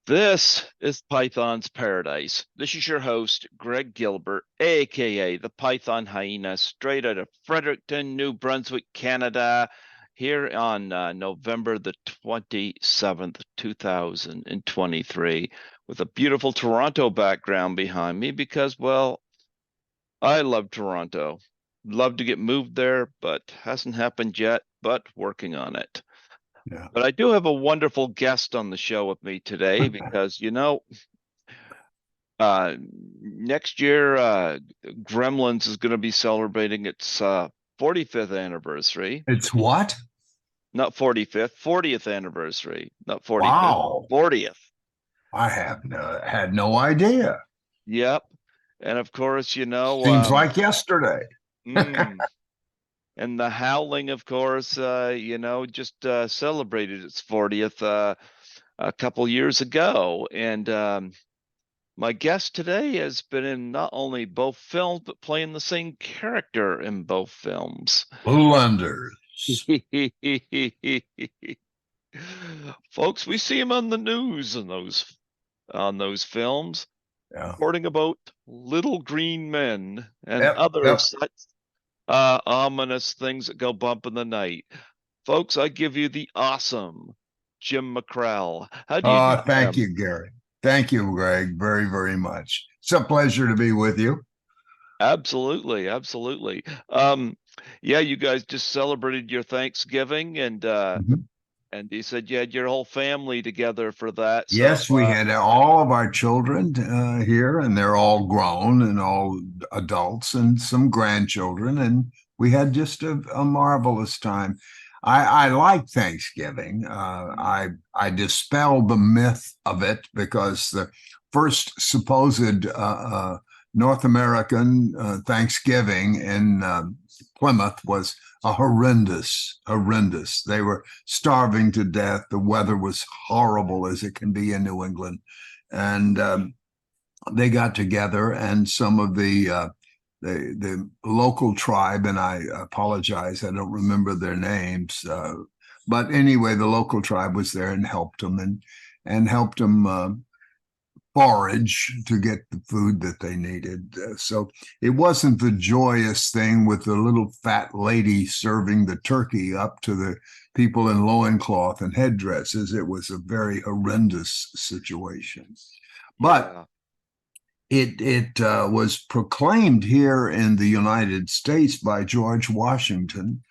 This is Python's Paradise. This is your host, Greg Gilbert, aka the Python Hyena, straight out of Fredericton, New Brunswick, Canada, here on November the 27th, 2023, with a beautiful Toronto background behind me because, well, I love Toronto. Love to get moved there, but hasn't happened yet, but working on it. Yeah. But I do have a wonderful guest on the show with me today because, uh, next year, Gremlins is going to be celebrating its 45th anniversary. It's what? Not 45th, 40th anniversary. Not 45th, Wow. 40th. I had no idea. Yep. And of course, Seems like yesterday. mm, and the Howling, of course, just celebrated its 40th a couple years ago. And my guest today has been in not only both films, but playing the same character in both films. Blunders. Folks, we see him on the news in those films, Yeah. reporting about little green men and Yep. other Yep. such ominous things that go bump in the night. Folks, I give you the awesome Jim MacKrell. How do you do, Thank Jim? you, Gary. Thank you, Greg, very, very much. It's a pleasure to be with you. Absolutely, absolutely. Yeah, you guys just celebrated your Thanksgiving Mhm. and you said you had your whole family together for that. So Yes, we had all of our children here, and they're all grown and all adults and some grandchildren, and we had just a marvelous time. I like Thanksgiving. I dispelled the myth of it because the first supposed North American Thanksgiving in Plymouth was a horrendous. They were starving to death. The weather was horrible as it can be in New England. And they got together, and some of the local tribe, and I apologize, I don't remember their names. But anyway, the local tribe was there and helped them and helped them forage to get the food that they needed. So it wasn't the joyous thing with the little fat lady serving the turkey up to the people in loincloth and headdresses. It was a very horrendous situation. But yeah. it was proclaimed here in the United States by George Washington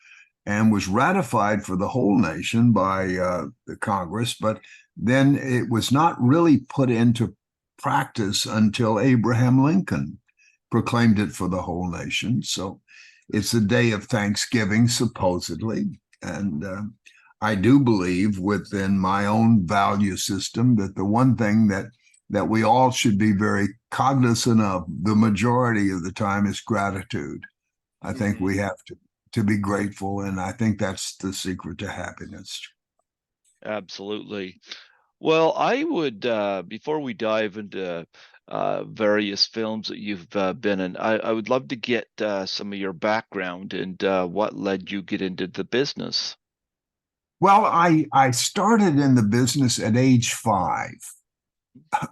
and was ratified for the whole nation by the Congress, but then it was not really put into practice until Abraham Lincoln proclaimed it for the whole nation. So it's a day of Thanksgiving, supposedly. And I do believe within my own value system that the one thing that we all should be very cognizant of the majority of the time is gratitude. I think we Mhm. have to be grateful, and I think that's the secret to happiness. Absolutely. Well, I would, before we dive into various films that you've been in, I would love to get some of your background and what led you get into the business. Well, I started in the business at age 5,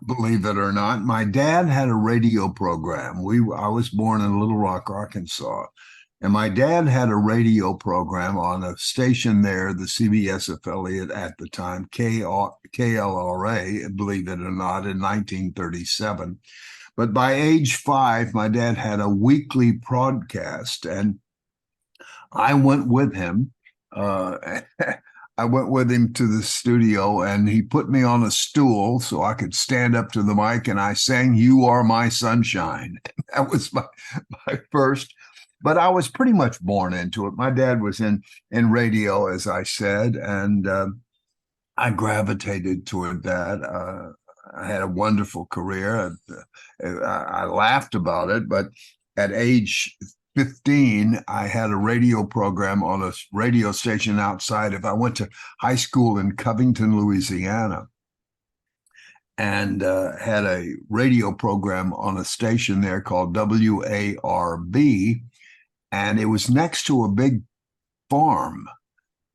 believe it or not. My dad had a radio program. I was born in Little Rock, Arkansas, and my dad had a radio program on a station there, the CBS affiliate at the time, KLRA, believe it or not, in 1937. But by age 5, my dad had a weekly broadcast, and I went with him. Uh, I went with him to the studio, and he put me on a stool so I could stand up to the mic, and I sang "You Are My Sunshine." That was my first, but I was pretty much born into it. My dad was in radio, as I said, and I gravitated toward that. I had a wonderful career. I laughed about it, but at age 15, I had a radio program on a radio station outside. If I went to high school in Covington, Louisiana, and had a radio program on a station there called WARB, and it was next to a big farm.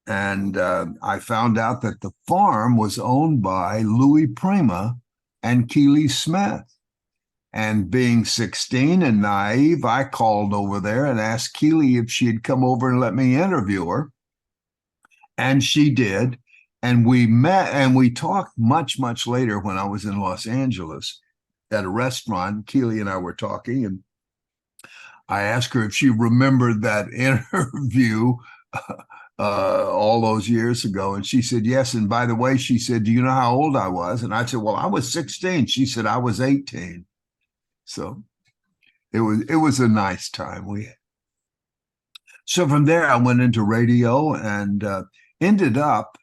And I found out that the farm was owned by Louis Prima and Keely Smith. And being 16 and naive, I called over there and asked Keely if she'd come over and let me interview her. And she did. And we met and we talked much, much later when I was in Los Angeles at a restaurant. Keely and I were talking, and I asked her if she remembered that interview all those years ago. And she said, yes. And by the way, she said, do you know how old I was? And I said, well, I was 16. She said, I was 18. So it was a nice time. So from there, I went into radio and ended up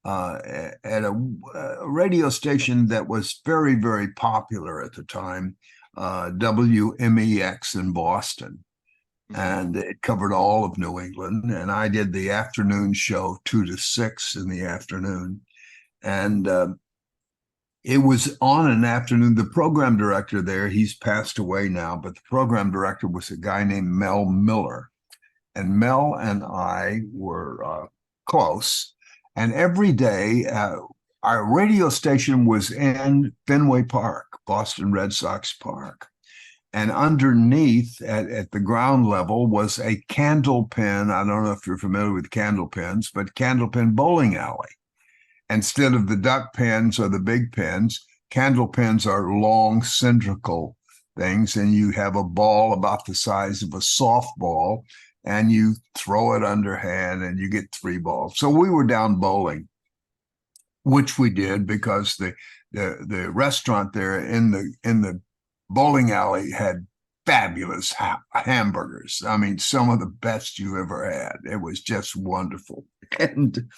at a radio station that was very, very popular at the time, WMEX in Boston. And it covered all of New England. And I did the afternoon show, 2 to 6 in the afternoon. And it was on an afternoon. The program director there, he's passed away now, but the program director was a guy named Mel Miller. And Mel and I were close. And every day, our radio station was in Fenway Park, Boston Red Sox Park. And underneath at the ground level was a candlepin. I don't know if you're familiar with candlepins, but candlepin bowling alley. Instead of the duck pins or the big pins, candlepins are long cylindrical things, and you have a ball about the size of a softball, and you throw it underhand, and you get 3 balls. So we were down bowling, which we did because the restaurant there in the bowling alley had fabulous hamburgers. I mean, some of the best you ever had. It was just wonderful. And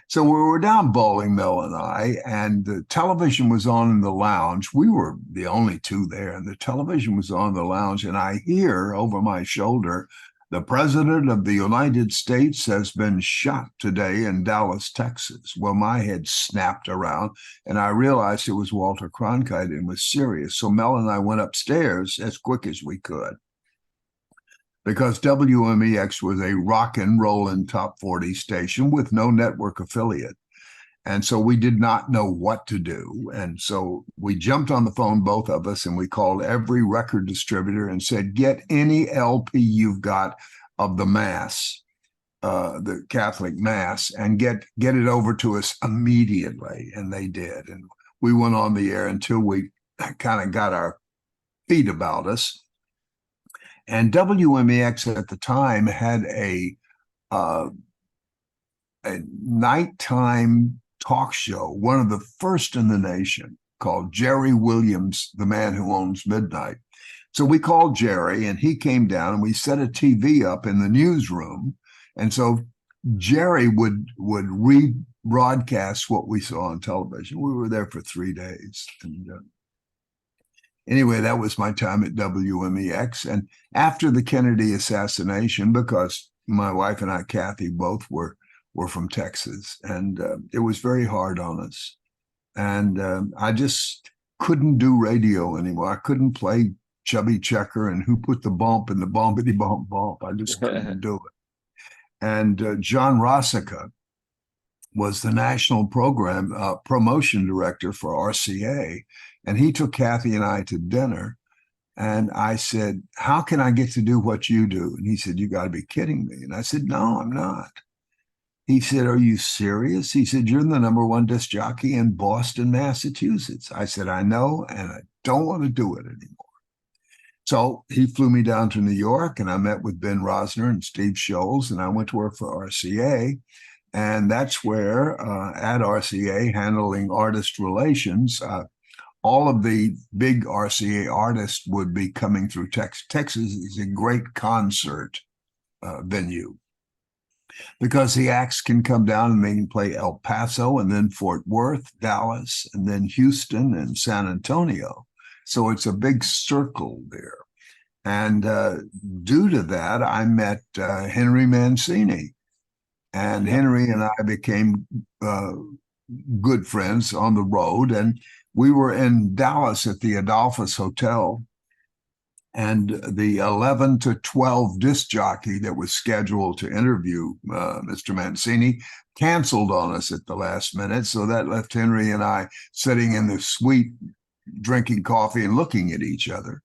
so we were down bowling, Mel and I, and the television was on in the lounge. We were the only two there, and the television was on in the lounge. And I hear over my shoulder, the president of the United States has been shot today in Dallas, Texas. Well, my head snapped around, and I realized it was Walter Cronkite and was serious. So Mel and I went upstairs as quick as we could, because WMEX was a rock and rollin' top 40 station with no network affiliate. And so we did not know what to do. And so we jumped on the phone, both of us, and we called every record distributor and said, get any LP you've got of the Mass, the Catholic Mass, and get it over to us immediately. And they did. And we went on the air until we kind of got our feet about us. And WMEX at the time had a nighttime talk show, one of the first in the nation, called Jerry Williams, the Man Who Owns Midnight. So we called Jerry, and he came down, and we set a TV up in the newsroom. And so Jerry would rebroadcast what we saw on television. We were there for 3 days. And anyway, that was my time at WMEX. And after the Kennedy assassination, because my wife and I, Kathy, both were from Texas, and it was very hard on us. And I just couldn't do radio anymore. I couldn't play Chubby Checker and Who Put the Bump in the Bumpity Bump Bump. I just couldn't do it. And John Rossica was the national program promotion director for RCA. And he took Kathy and I to dinner. And I said, how can I get to do what you do? And he said, you got to be kidding me. And I said, no, I'm not. He said, are you serious? He said, you're the #1 disc jockey in Boston, Massachusetts. I said, I know, and I don't want to do it anymore. So he flew me down to New York, and I met with Ben Rosner and Steve Scholes, and I went to work for RCA. And that's where, at RCA, handling artist relations, all of the big RCA artists would be coming through Texas. Texas is a great concert venue, because the acts can come down and they can play El Paso, and then Fort Worth, Dallas, and then Houston and San Antonio. So it's a big circle there. And due to that, I met Henry Mancini. And Henry and I became good friends on the road. And we were in Dallas at the Adolphus Hotel. And the 11 to 12 disc jockey that was scheduled to interview Mr. Mancini canceled on us at the last minute. So that left Henry and I sitting in the suite, drinking coffee and looking at each other.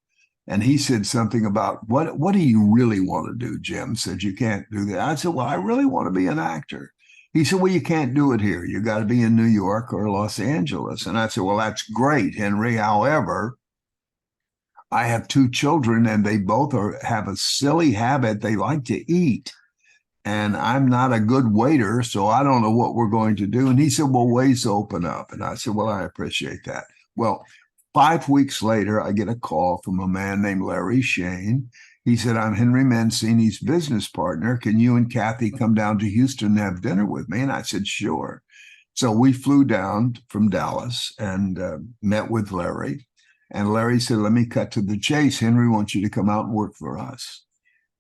And he said something about, what do you really want to do, Jim? Said, you can't do that. I said, well, I really want to be an actor. He said, well, you can't do it here. You got to be in New York or Los Angeles. And I said, well, that's great, Henry. However, I have two children and they both have a silly habit. They like to eat. And I'm not a good waiter, so I don't know what we're going to do. And he said, well, ways to open up. And I said, well, I appreciate that. Well, 5 weeks later, I get a call from a man named Larry Shane. He said, I'm Henry Mancini's business partner. Can you and Kathy come down to Houston and have dinner with me? And I said, sure. So we flew down from Dallas and met with Larry. And Larry said, let me cut to the chase. Henry wants you to come out and work for us.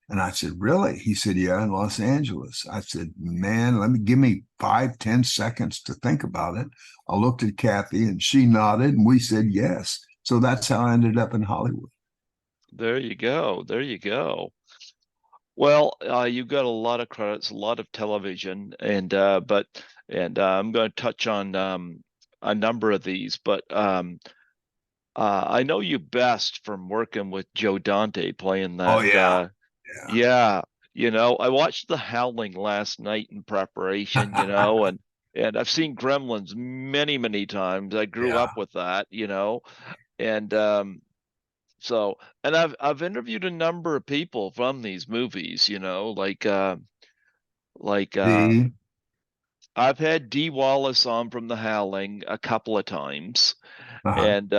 And I said, really? He said, yeah, in Los Angeles. I said, man, give me 5-10 seconds to think about it. I looked at Kathy and she nodded and we said yes. So that's how I ended up in Hollywood. There you go. There you go. Well, you've got a lot of credits, a lot of television, and I'm going to touch on a number of these, but I know you best from working with Joe Dante playing Oh, that. yeah. Yeah, I watched The Howling last night in preparation, Yeah. and I've seen Gremlins many, many times. I grew Yeah. up with that, and so and I've interviewed a number of people from these movies, like The, I've had Dee Wallace on from The Howling a couple of times, uh-huh. and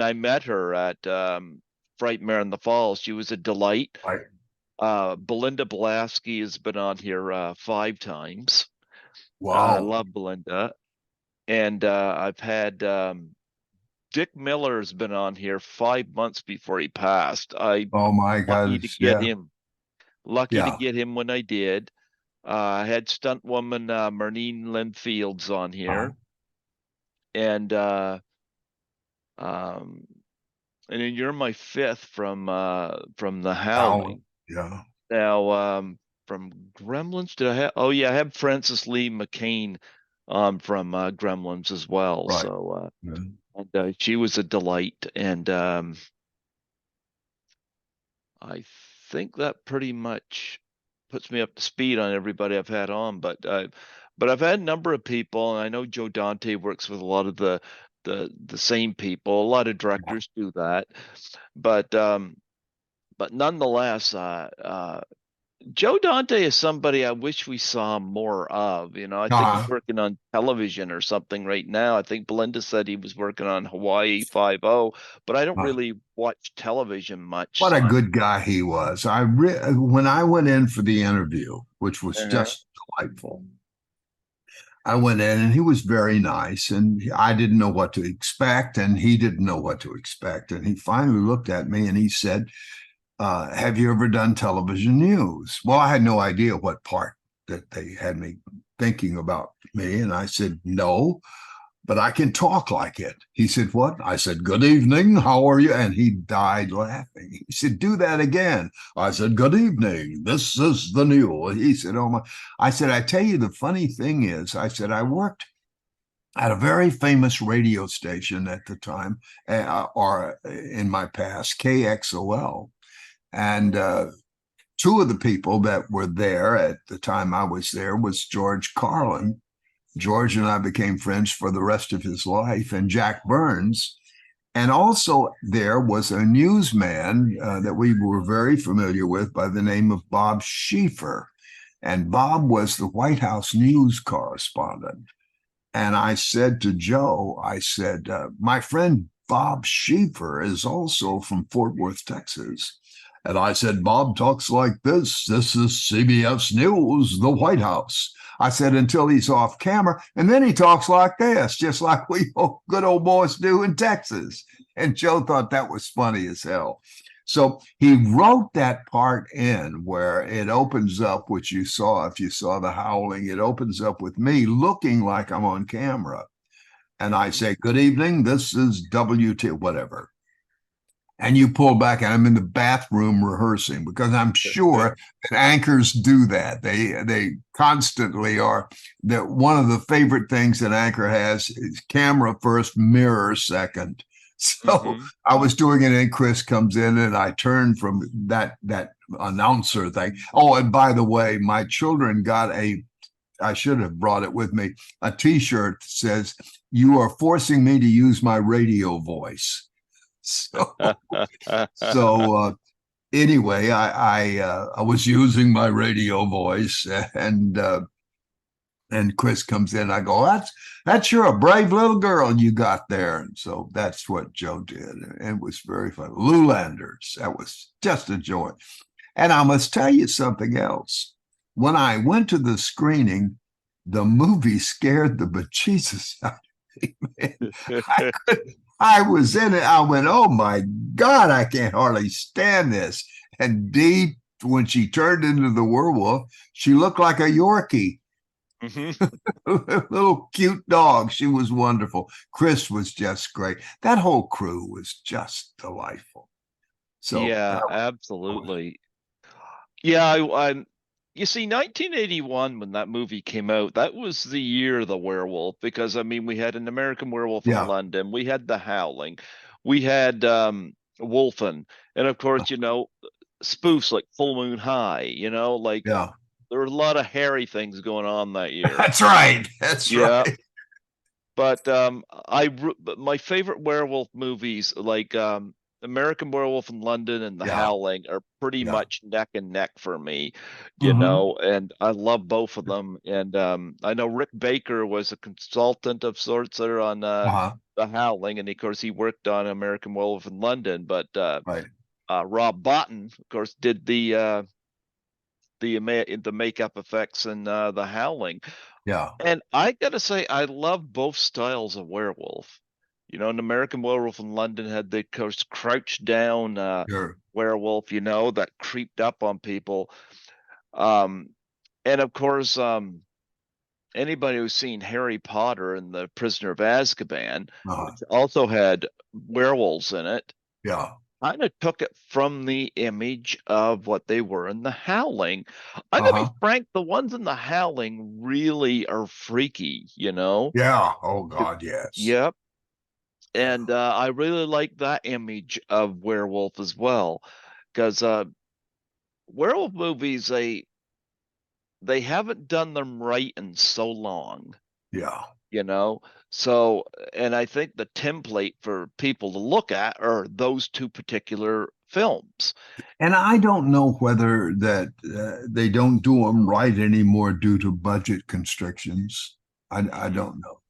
I met her at Frightmare in the Falls. She was a delight. Right. Belinda Blasky has been on here 5 times. I Wow. love Belinda. And I've had Dick Miller's been on here 5 months before he passed. I Oh my lucky to gosh. get Yeah. him. Lucky to Yeah. get him when I did. I had stunt woman Marlene Lynn Fields on Uh, here, and um, and then you're my fifth from The Howling. Howling. Yeah. Now, from Gremlins, did I have? Oh yeah, I have Frances Lee McCain, from Gremlins as well. Right. So, Yeah. and she was a delight, and I think that pretty much puts me up to speed on everybody I've had on. But I've had a number of people, and I know Joe Dante works with a lot of the same people. A lot of directors do that, but but nonetheless, Joe Dante is somebody I wish we saw more of. I think he's Uh, working on television or something right now. I think Belinda said he was working on Hawaii Five-0, but I don't uh, really watch television much. what a So good guy he was. When I went in for the interview, which was uh just delightful, I went in and he was very nice, and I didn't know what to expect, and he didn't know what to expect. And he finally looked at me and he said, have you ever done television news? Well, I had no idea what part that they had me thinking about me. And I said, no, but I can talk like it. He said, what? I said, good evening. How are you? And he died laughing. He said, do that again. I said, good evening. This is the new. He said, oh my. I said, I tell you, the funny thing is, I said, I worked at a very famous radio station at the time, or in my past, KXOL. And two of the people that were there at the time I was there was George Carlin. George and I became friends for the rest of his life, and Jack Burns. And also there was a newsman that we were very familiar with by the name of Bob Schieffer. And Bob was the White House news correspondent. And I said to Joe, I said, my friend Bob Schieffer is also from Fort Worth, Texas. And I said, Bob talks like this. This is CBS News, the White House. I said, until he's off camera. And then he talks like this, just like we good old boys do in Texas. And Joe thought that was funny as hell. So he wrote that part in where it opens up, which you saw, if you saw The Howling, it opens up with me looking like I'm on camera. And I say, good evening, this is WT, whatever. and you pull back, and I'm in the bathroom rehearsing because I'm sure that anchors do that. They constantly are. That one of the favorite things that anchor has is camera first, mirror second. So Hmm. I was doing it, and Chris comes in, and I turn from that announcer thing. Oh, and by the way, my children got a. I should have brought it with me. A T-shirt that says, "You are forcing me to use my radio voice." So so anyway, I was using my radio voice, and Chris comes in. I go, that's you're a brave little girl you got there. And so that's what Joe did. And it was very fun. Lou Landers, that was just a joy. And I must tell you something else. When I went to the screening, the movie scared the bejesus out of me, man. I I was in it. I went, oh my God, I can't hardly stand this. And Dee, when she turned into the werewolf, she looked like a Yorkie, Hmm. little cute dog. She was wonderful. Chris was just great. That whole crew was just delightful. So Yeah, that was, absolutely. Yeah, you see, 1981 when that movie came out, that was the year of the werewolf because I mean we had an American Werewolf in yeah, London, we had the Howling, we had Wolfen, and of course, spoofs like Full Moon High, like yeah. there were a lot of hairy things going on that year. That's right. That's Yeah, right. but but my favorite werewolf movies, like American Werewolf in London and The Yeah, Howling, are pretty yeah. much neck and neck for me, Hmm. and I love both of them. And I know Rick Baker was a consultant of sorts there on Uh-huh. The Howling, and of course he worked on American Werewolf in London. But Right. Rob Bottin, of course, did the makeup effects in The Howling. Yeah. And I gotta say, I love both styles of werewolf. An American Werewolf in London had the coast crouched down Sure. werewolf, that creeped up on people. Um, and of course, anybody who's seen Harry Potter and the Prisoner of Azkaban, Uh-huh. which also had werewolves in it, Yeah. kind of took it from the image of what they were in the Howling. I'm gonna be Uh-huh. frank, the ones in the Howling really are freaky. Yeah. Oh God, yes. Yep. Yeah. And I really like that image of werewolf as well, because werewolf movies they haven't done them right in so long, Yeah. you know. So, and I think the template for people to look at are those two particular films. And I don't know whether that they don't do them right anymore due to budget constrictions. I Hmm. don't know.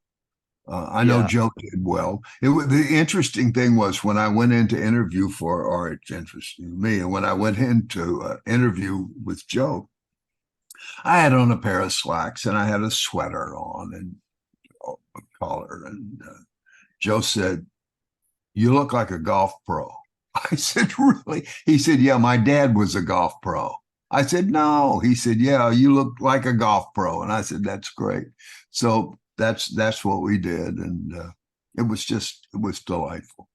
I know Yeah. Joe did well. The interesting thing was when I went in to interview for, or it's interesting to me, and when I went in to interview with Joe, I had on a pair of slacks and I had a sweater on and a collar. And Joe said, "You look like a golf pro." I said, "Really?" He said, "Yeah, my dad was a golf pro." I said, "No." He said, "Yeah, you look like a golf pro." And I said, "That's great." So that's what we did, and it was delightful.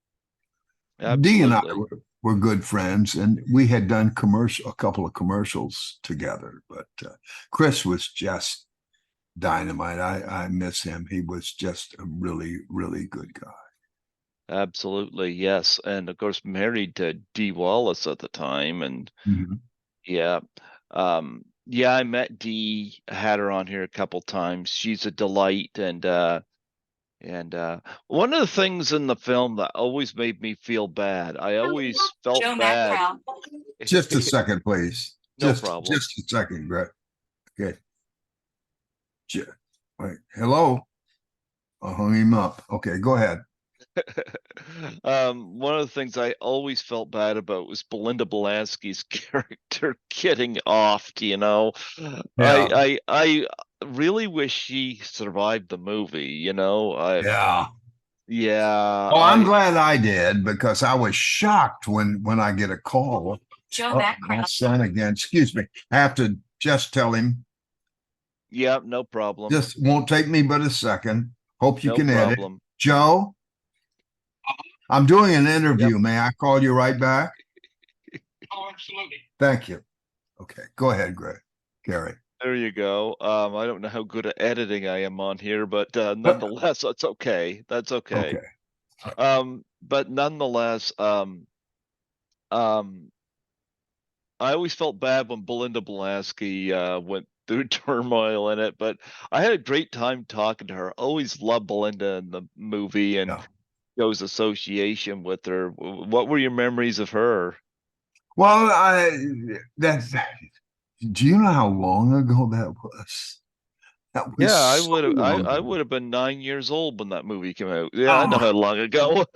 Dee and I Absolutely. were good friends, and we had done a couple of commercials together. But Chris was just dynamite. I miss him. He was just a really, really good guy. Absolutely. Yes. And of course, married to Dee Wallace at the time. And Mhm. yeah. Yeah, I met Dee, had her on here a couple times. She's a delight. And one of the things in the film that always made me feel bad, I always felt Joe bad. MacKrell. Just a second, please. No problem. Just a second, Greg. Okay. J- Wait. Hello. I hung him up. Okay, go ahead. One of the things I always felt bad about was Belinda Belansky's character getting offed. Yeah. I really wish she survived the movie. Yeah. Yeah, Well, I'm I glad I did because I was shocked when I get a call. Joe Oh, my MacKrell. son again. Excuse me. I have to just tell him. yeah, no problem. Just won't take me but a second. Hope you No can edit. problem. Joe, I'm doing an Yep. interview. May I call you right back? Oh, absolutely. Thank you. Okay, go ahead, Greg. Gary. There you go. I don't know how good at editing I am on here, but Uh, nonetheless, that's okay. That's okay. Okay. But nonetheless, um, I always felt bad when Belinda Blasky went through turmoil in it, but I had a great time talking to her. Always loved Belinda in the movie and Yeah. Joe's association with her. What were your memories of her? Well, that's. Do you know how long ago that was? That was Yeah, so long I ago. would have been 9 years old when that movie came out. Yeah, I know Oh, how long ago.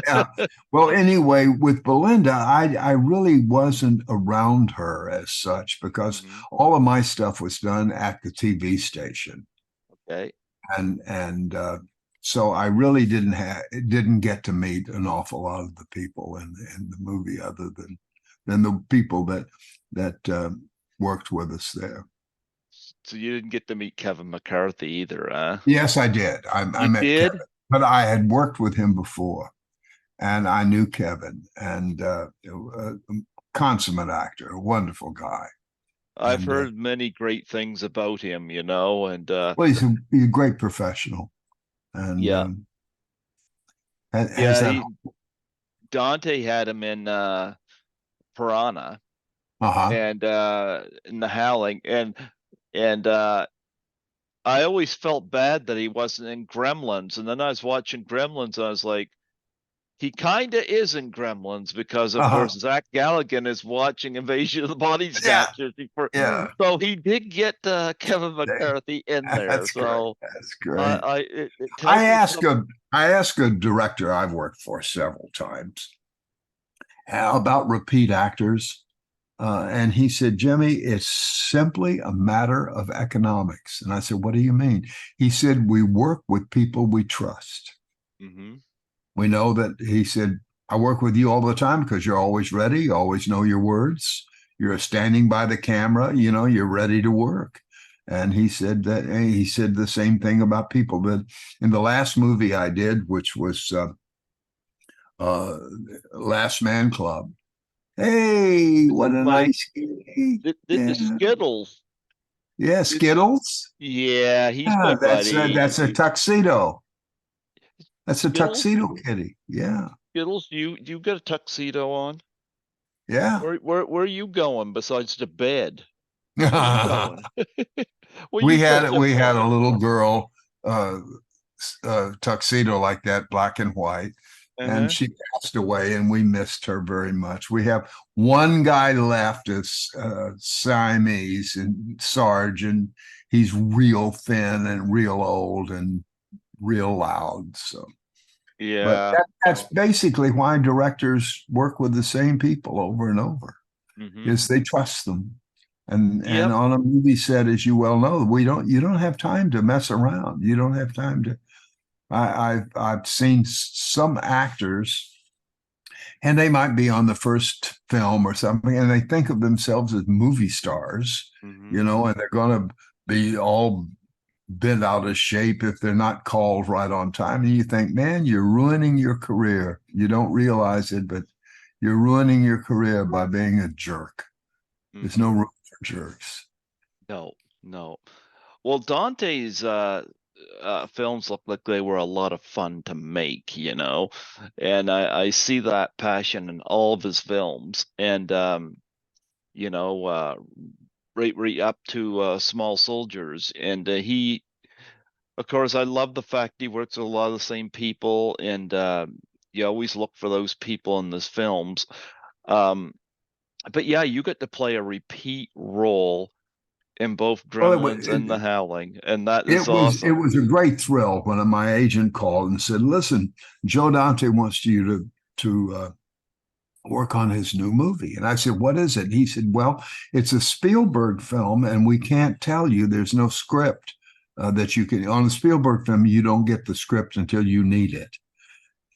yeah. Well, anyway, with Belinda, I really wasn't around her as such because Hmm. all of my stuff was done at the TV station, Okay. and so I really didn't get to meet an awful lot of the people in the movie other than the people that worked with us there. So you didn't get to meet Kevin McCarthy either, huh? Yes, I did. I You met did? Kevin, but I had worked with him before, and I knew Kevin, and a consummate actor, a wonderful guy, I've and heard many great things about him, and well, he's a great professional, and yeah. has Yeah, that. Dante had him in Piranha Uh-huh. and in the Howling and I always felt bad that he wasn't in Gremlins. And then I was watching Gremlins and I was like, he kind of is in Gremlins because, of Uh-huh. course, Zach Galligan is watching Invasion of the Body Yeah, Snatchers. yeah. So he did get Kevin McCarthy in there. That's great. So That's great. it I tells me asked something. a I asked a director I've worked for several times about repeat actors. And he said, Jimmy, it's simply a matter of economics. And I said, what do you mean? He said, we work with people we trust. Hmm. We know that he said, I work with you all the time because you're always ready, you always know your words. You're standing by the camera, you're ready to work. And he said the same thing about people that in the last movie I did, which was uh, Last Man Club. Hey, what a Like nice guy. the Yeah. Skittles. Yeah, Skittles. Yeah, he's my Yeah, buddy. that's a tuxedo. That's a Skittles, tuxedo kitty. Yeah. Skittles, you got a tuxedo on? Yeah. Where are you going besides the bed? Where you going? Where you We catching had a flight? little girl uh, tuxedo like that, black and white, and Uh-huh. she passed away, and we missed her very much. We have one guy left as Siamese and Sarge, and he's real thin and real old and real loud. So, but Yeah. that's basically why directors work with the same people over and over, Mm-hmm. is they trust them. And Yep. on a movie set, as you well know, we don't you don't have time to mess around. You don't have time to. I've seen some actors, and they might be on the first film or something, and they think of themselves as movie stars, Mm-hmm. and they're going to be all bent out of shape if they're not called right on time. And you think, man, you're ruining your career. You don't realize it, but you're ruining your career by being a jerk. There's no Mm-hmm. room for jerks. No, no. Well, Dante's films look like they were a lot of fun to make, and I see that passion in all of his films, and you know, right up to Small Soldiers, and of course, I love the fact he works with a lot of the same people, and you always look for those people in his films. Um, but yeah, you get to play a repeat role in both Well, Gremlins and The Howling, and that is it awesome. was a great thrill when my agent called and said, "Listen, Joe Dante wants you to work on his new movie." And I said, "What is it?" And he said, "Well, it's a Spielberg film, and we can't tell you. There's no script that you can on a Spielberg film. You don't get the script until you need it."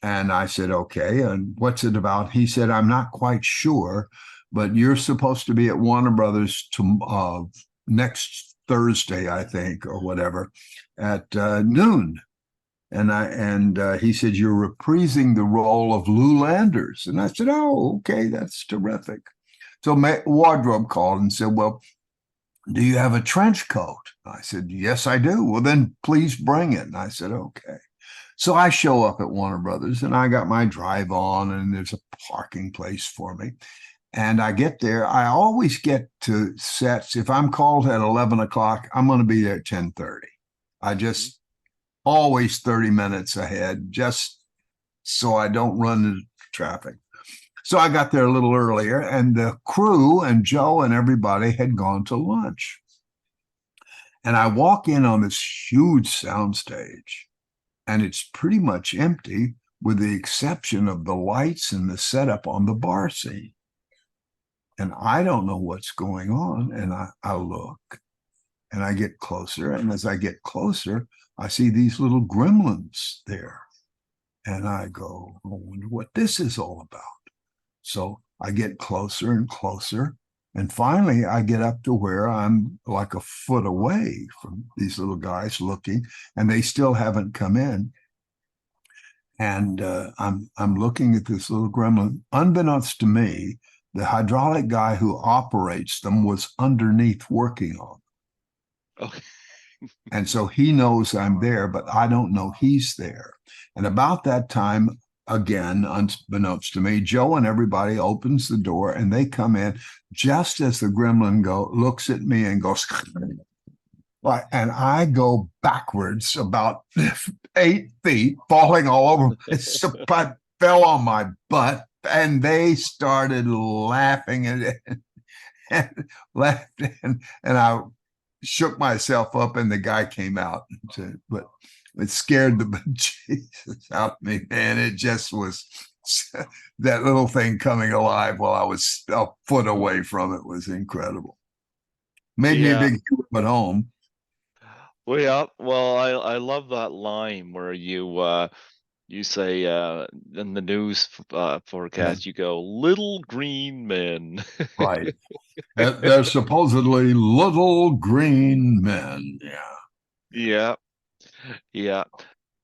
And I said, "Okay, and what's it about?" He said, "I'm not quite sure, but you're supposed to be at Warner Brothers next Thursday, I think, or whatever, at noon." And he said, "You're reprising the role of Lou Landers." And I said, "Oh, okay, that's terrific." So my wardrobe called and said, "Well, do you have a trench coat?" I said, "Yes, I do." "Well, then please bring it." And I said, "Okay." So I show up at Warner Brothers and I got my drive on, and there's a parking place for me. And I get there. I always get to sets. If I'm called at 11 o'clock, I'm going to be there at 10:30. I Mhm. just always 30 minutes ahead, just so I don't run into traffic. So I got there a little earlier, and the crew and Joe and everybody had gone to lunch. And I walk in on this huge soundstage, and it's pretty much empty with the exception of the lights and the setup on the bar scene. And I don't know what's going on. And I look and I get closer. And as I get closer, I see these little gremlins there. And I go, I wonder what this is all about. So I get closer and closer. And finally, I get up to where I'm like a foot away from these little guys looking, and they still haven't come in. And I'm looking at this little gremlin. Unbeknownst to me, the hydraulic guy who operates them was underneath working on them. Okay. And so he knows I'm there, but I don't know he's there. And about that time, again, unbeknownst to me, Joe and everybody opens the door and they come in just as the gremlin looks at me and goes, and I go backwards about 8 feet, falling all over. I fell on my butt, and they started laughing and laughed, and I shook myself up, and the guy came out. But it scared the bejesus out of me, man. It just was that little thing coming alive while I was a foot away from it was incredible. Made me a Yeah. big hero at home. Well, yeah. Well, I love that line where you say in the news Yeah, forecast you go little green men. right. They're supposedly little green men. Yeah. Yeah. Yeah.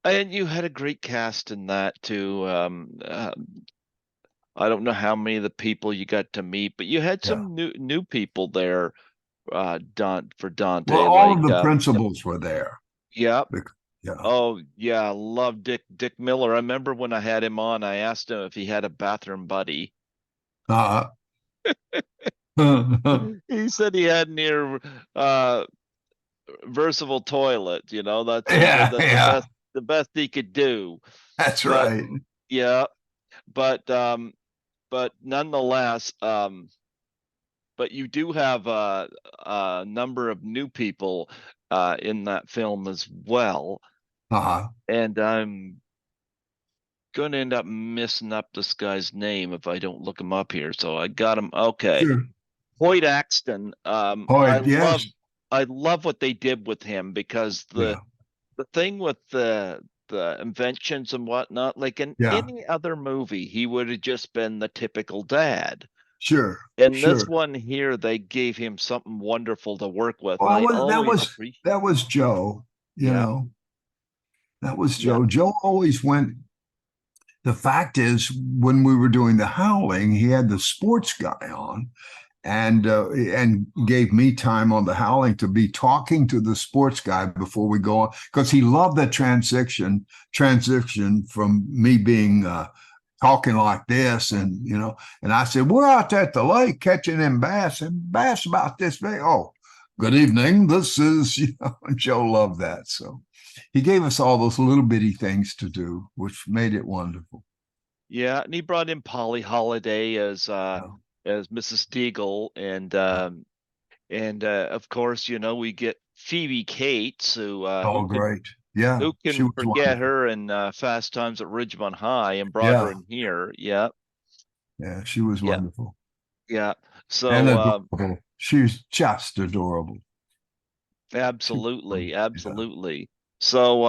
And you had a great cast in that too. I don't know how many of the people you got to meet, but you had Yeah. some new people there, for Well, Dante, all like of the principals were there. yep. Yeah. Oh yeah, I love Dick Miller. I remember when I had him on, I asked him if he had a bathroom buddy. Uh, yeah. He said he had near versatile toilet, he said that's Yeah. the best he could do. That's But right. yeah, but nonetheless, but you do have a number of new people in that film as well, Uh-huh. and I'm gonna end up messing up this guy's name if I don't look him up here. So I got him. Okay, Sure. Hoyt Axton. Boy, yes. I love what they did with him because Yeah. the thing with the inventions and whatnot, like in Yeah. any other movie, he would have just been the typical dad. Sure. In this Sure. one here, they gave him something wonderful to work with, and Well, I that always was appreciate. that was Joe, you Yeah, know. That was yeah, Joe. Joe always went. The fact is, when we were doing the Howling, he had the sports guy on, and gave me time on the Howling to be talking to the sports guy before we go on because he loved the transition from me being talking like this, and I said, "We're out there at the lake catching them bass, and bass about this big." "Oh, good evening, this is," Joe loved that. So he gave us all those little bitty things to do, which made it wonderful. yeah. And he brought in Polly Holiday Yeah. as Mrs. Deagle, Yeah. and of course, we get Phoebe Cates, Oh, great. Yeah, who she can was forget wonderful. her in Fast Times at Ridgemont High, and brought her Yeah, in here. Yeah, yeah, she was yeah, wonderful yeah. and So adorable. She was just adorable. She was absolutely, wonderful. Yeah, absolutely. So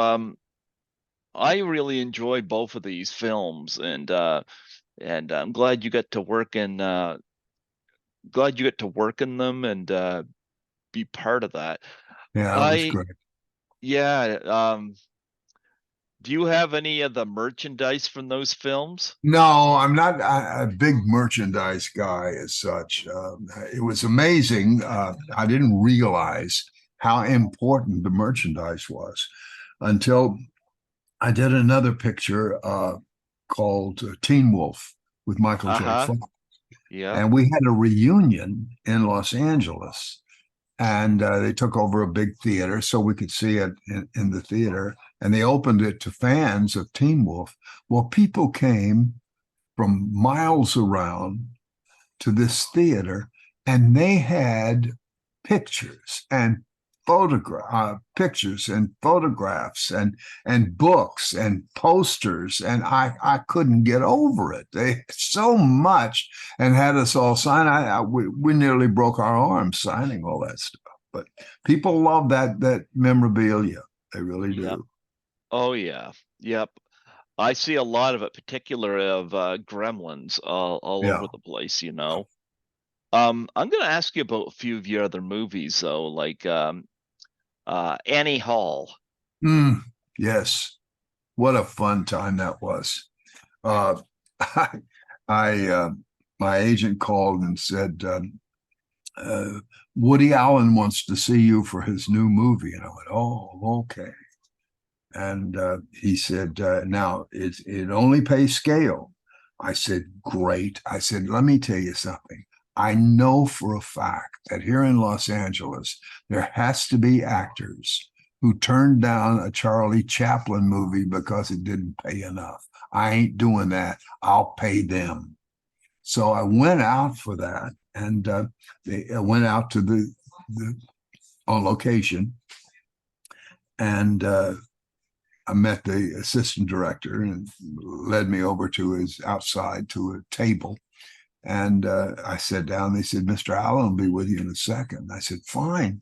I really enjoy both of these films, and I'm glad you get to work in them and be part of that. yeah, it was I great. Yeah. Do you have any of the merchandise from those films? No, I'm not a big merchandise guy as such. It was amazing. I didn't realize how important the merchandise was until I did another picture called Teen Wolf with Michael J. Uh-huh. Fox. Yep. And we had a reunion in Los Angeles, and they took over a big theater so we could see it in the theater. And they opened it to fans of Teen Wolf. Well, people came from miles around to this theater, and they had pictures and pictures and photographs and books and posters, and I couldn't get over it. They so much and had us all sign. We nearly broke our arms signing all that stuff. But people love that memorabilia. They really Yep. do. Oh yeah. Yep. I see a lot of it, particular of Gremlins all Yeah. over the place, you know. I'm gonna ask you about a few of your other movies though, like Annie Hall. Mm, yes. What a fun time that was. Uh, I, I my agent called and said, Woody Allen wants to see you for his new movie. And I went, oh, okay. And he said, now it only pays scale. I said, great. I said, let me tell you something. I know for a fact that here in Los Angeles, there has to be actors who turned down a Charlie Chaplin movie because it didn't pay enough. I ain't doing that. I'll pay them. So I went out for that, and I went out to the on location, and I met the assistant director and led me over to his outside to a table. And I sat down. They said, Mr. Allen will be with you in a second. I said, fine.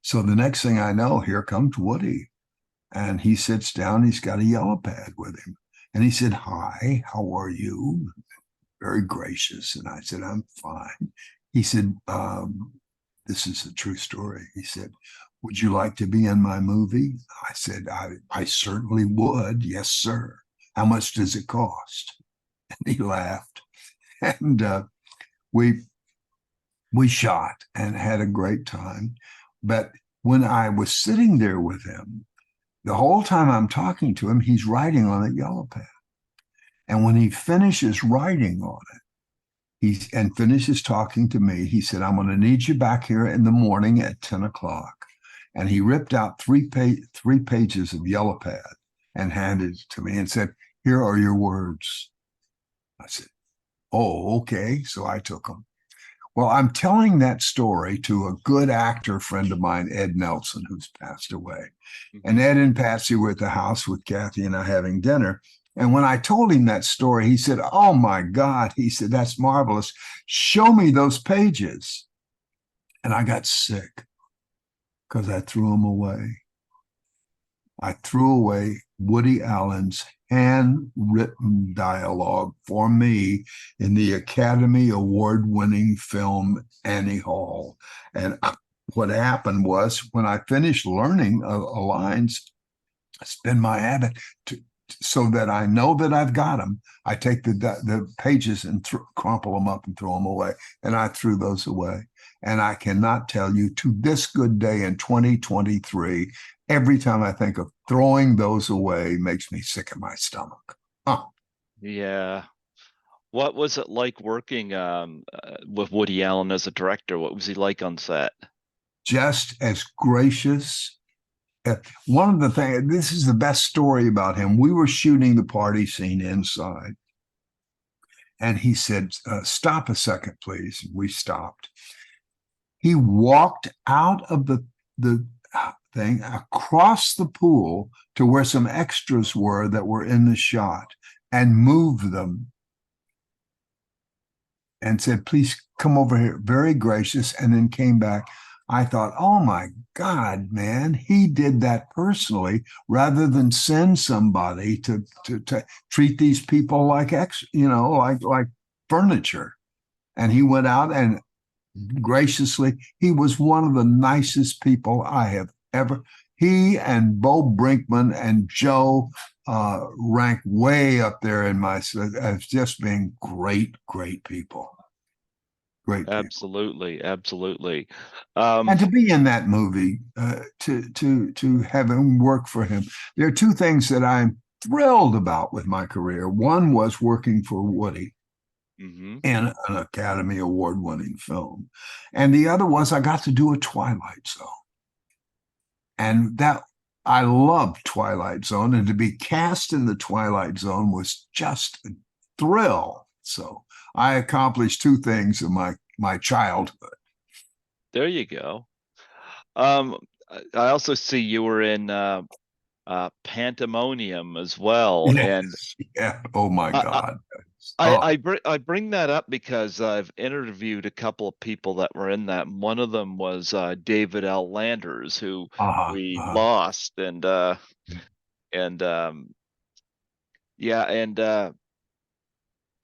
So the next thing I know, here comes Woody. And he sits down. He's got a yellow pad with him. And he said, hi, how are you? Very gracious. And I said, I'm fine. He said, this is a true story. He said, would you like to be in my movie? I said, I certainly would. Yes, sir. How much does it cost? And he laughed. And we shot and had a great time. But when I was sitting there with him, the whole time I'm talking to him, he's writing on a yellow pad. And when he finishes writing on it, and finishes talking to me, he said, I'm going to need you back here in the morning at 10 o'clock. And he ripped out three pages of yellow pad and handed it to me and said, here are your words. I said, oh, okay. So I took them. Well, I'm telling that story to a good actor friend of mine, Ed Nelson, who's passed away. And Mhm. Ed and Patsy were at the house with Kathy and I having dinner. And when I told him that story, he said, oh my God, he said, that's marvelous. Show me those pages. And I got sick because I threw them away. I threw away Woody Allen's handwritten dialogue for me in the Academy Award winning film Annie Hall. And what happened was when I finished learning lines, it's been my habit to, so that I know that I've got them. I take the pages and crumple them up and throw them away. And I threw those away. And I cannot tell you, to this good day in 2023, every time I think of throwing those away makes me sick in my stomach. Huh. Yeah. What was it like working with Woody Allen as a director? What was he like on set? Just as gracious. One of the things, this is the best story about him. We were shooting the party scene inside, and he said, stop a second, please. We stopped. He walked out of the thing across the pool to where some extras were that were in the shot and moved them and said, please come over here. Very gracious. And then came back. I thought, oh my God, man, he did that personally rather than send somebody to treat these people like like furniture. And he went out and graciously, he was one of the nicest people I have ever. He and Bo Brinkman and Joe rank way up there in my as just being great, great people. Great people. Absolutely, absolutely. And Um, to be in that movie, to have him work for him, there are two things that I'm thrilled about with my career. One was working for Woody mhm. in an Academy Award winning film, and the other was I got to do a Twilight Zone, and that I loved Twilight Zone, and to be cast in the Twilight Zone was just a thrill. So I accomplished two things in my childhood. There you go. Um, I also see you were in Pandemonium as well, and Yes, yeah. Oh my I, God. I Oh, I bring that up because I've interviewed a couple of people that were in that. And one of them was David L. Landers, who uh-huh, we uh-huh. lost, and yeah, and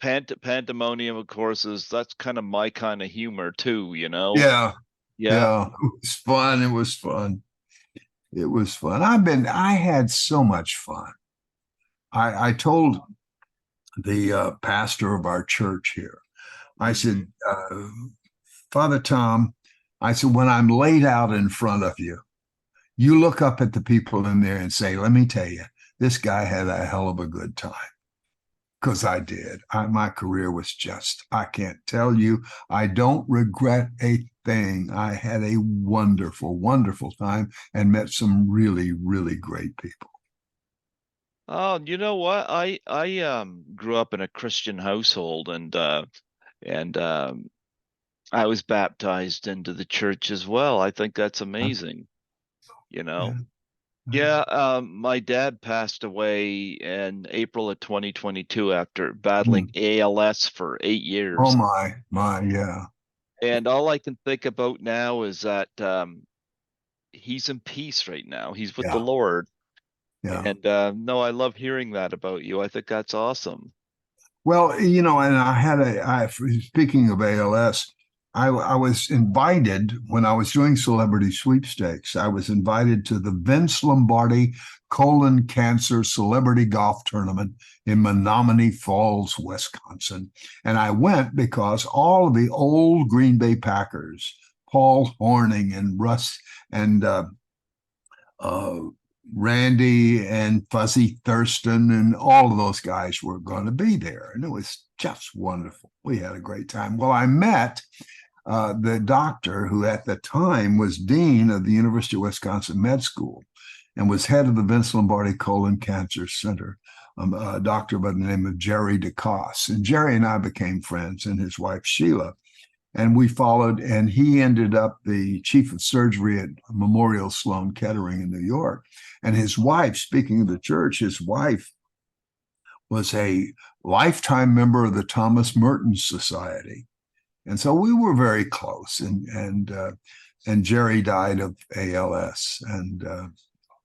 Pandemonium, of course, is that's kind of my kind of humor too, you know? Yeah, Yeah. yeah. It was fun. It was fun. It was fun. I had so much fun. I told the pastor of our church here, I Hmm. said, Father Tom, I said, when I'm laid out in front of you, you look up at the people in there and say, let me tell you, this guy had a hell of a good time. Because I did. My career was just, I can't tell you, I don't regret a thing. I had a wonderful, wonderful time and met some really, really great people. Oh, you know what? I grew up in a Christian household and I was baptized into the church as well. I think that's Yeah, amazing, you know? yeah, Yeah, my dad passed away in April of 2022 after yeah. battling ALS for 8 years. Oh my, yeah, And all I can think about now is that he's in peace right now. He's with the yeah, Lord. yeah. And no, I love hearing that about you. I think that's awesome. Well, and speaking of ALS, I was invited when I was doing celebrity sweepstakes. I was invited to the Vince Lombardi colon cancer celebrity golf tournament in Menominee Falls, Wisconsin. And I went because all of the old Green Bay Packers, Paul Horning and Russ and uh, Randy and Fuzzy Thurston and all of those guys were going to be there. And it was just wonderful. We had a great time. Well, I met the doctor who at the time was dean of the University of Wisconsin Med School and was head of the Vince Lombardi Colon Cancer Center, a doctor by the name of Jerry DeCosse. And Jerry and I became friends, and his wife, Sheila. And we followed, and he ended up the chief of surgery at Memorial Sloan Kettering in New York. And his wife, speaking of the church, his wife was a lifetime member of the Thomas Merton Society. And so we were very close. And Jerry died of ALS, and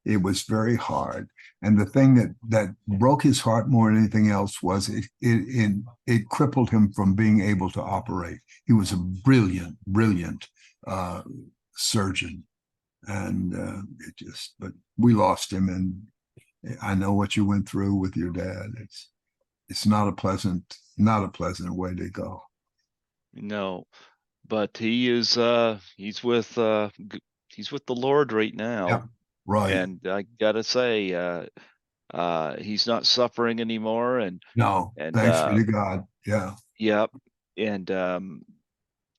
it was very hard. And the thing that broke his heart more than anything else was it crippled him from being able to operate. He was a brilliant, brilliant uh, surgeon, and but we lost him. And I know what you went through with your dad. It's not a pleasant way to go. No, but he's with the Lord right Yeah, now. right. And I gotta say, he's not suffering anymore. No, And thanks be to God. Yeah, Yep. And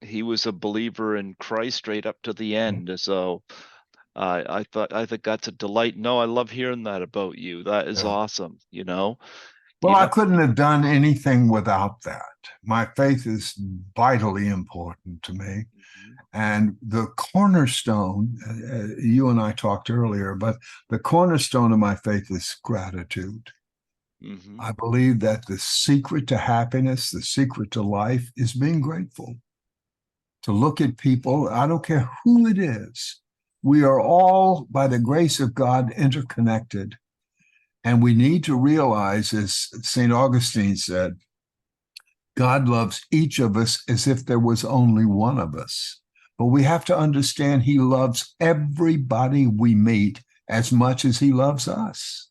he was a believer in Christ right up to the end. So I think that's a delight. No, I love hearing that about you. That is yeah. awesome. Well, You I know. couldn't have done anything without that. My faith is vitally important to me. Mhm. And the cornerstone, you and I talked earlier, but the cornerstone of my faith is gratitude. Mhm. I believe that the secret to happiness, the secret to life is being grateful. To look at people, I don't care who it is, we are all, by the grace of God, interconnected. And we need to realize, as St. Augustine said, God loves each of us as if there was only one of us. But we have to understand he loves everybody we meet as much as he loves us.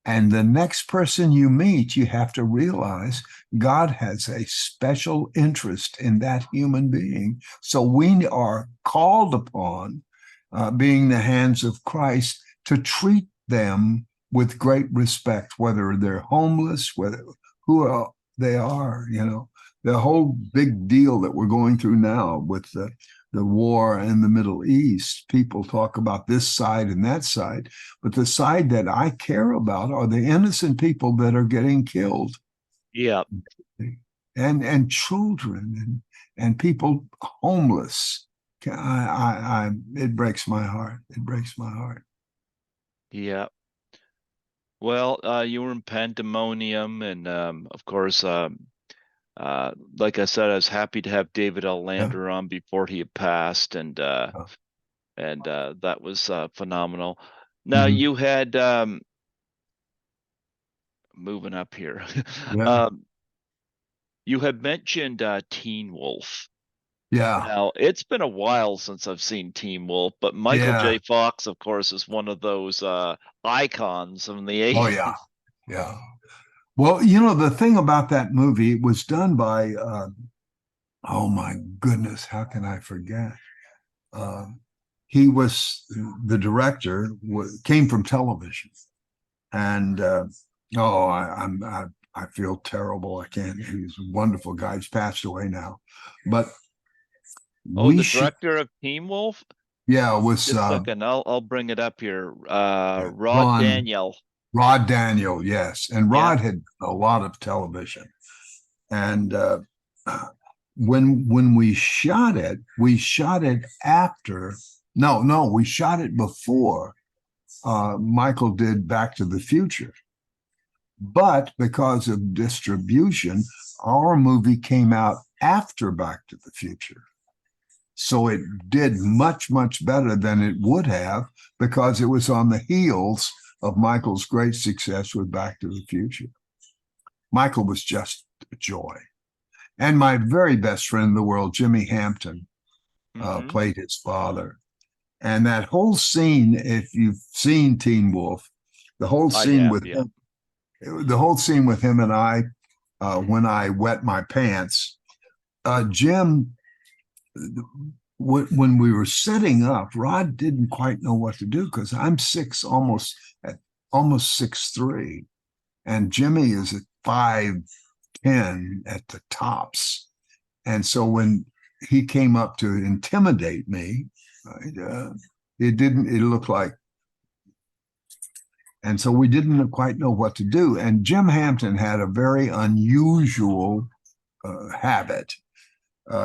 And the next person you meet, you have to realize God has a special interest in that human being. So we are called upon, being the hands of Christ, to treat them with great respect, whether they're homeless, whether they are, the whole big deal that we're going through now with the war in the Middle East. People talk about this side and that side, but the side that I care about are the innocent people that are getting killed, Yeah. and children and people homeless. It breaks my heart. It breaks my heart. Yeah. Well, you were in Pandemonium, and of course, like I said, I was happy to have David L. Yeah. Lander on before he had passed, and that was phenomenal. Now Mhm. you had moving up here. Yeah. um, you had mentioned Teen Wolf. Yeah. Now, it's been a while since I've seen Teen Wolf, but Michael Yeah. J. Fox, of course, is one of those icons from the Oh, yeah. 80s. Yeah. Well, the thing about that movie, it was done by, oh my goodness, how can I forget? Uh, he was the director, came from television. And oh, I feel terrible. I can't. He's a wonderful guy. He's passed away now, but Oh, we the should. director of Teen Wolf? Yeah, it was Just a second, I'll bring it up here. Rod Ron Daniel. Rod Daniel. Yes, and Yeah. Rod had a lot of television. And when we shot it after. No, no, we shot it before Michael did Back to the Future. But because of distribution, our movie came out after Back to the Future. So it did much, much better than it would have because it was on the heels of Michael's great success with Back to the Future. Michael was just a joy. And my very best friend in the world, Jimmy Hampton, Hmm. played his father. And that whole scene, if you've seen Teen Wolf, the whole I scene have, with yeah. him, the whole scene with him and I, Hmm. when I wet my pants, Jim, when we were setting up, Rod didn't quite know what to do because I'm almost 6'3", and Jimmy is at 5'10" at the tops. And so when he came up to intimidate me, it didn't. It looked like. And so we didn't quite know what to do. And Jim Hampton had a very unusual habit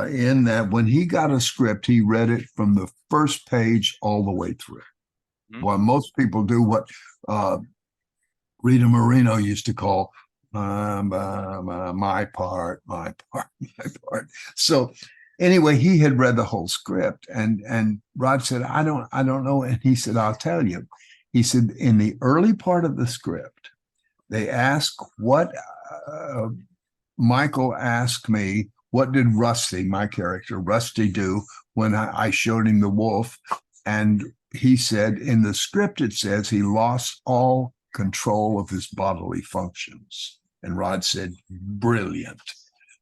in that when he got a script, he read it from the first page all the way through. Hmm. Well, most people do what Rita Moreno used to call my part, my part, my part. So anyway, he had read the whole script, and Rod said, I don't know. And he said, I'll tell you. He said, in the early part of the script, they ask what uh, Michael asked me, what did Rusty, my character, Rusty, do when I showed him the wolf? And he said, in the script, it says he lost all control of his bodily functions. And Rod said, brilliant.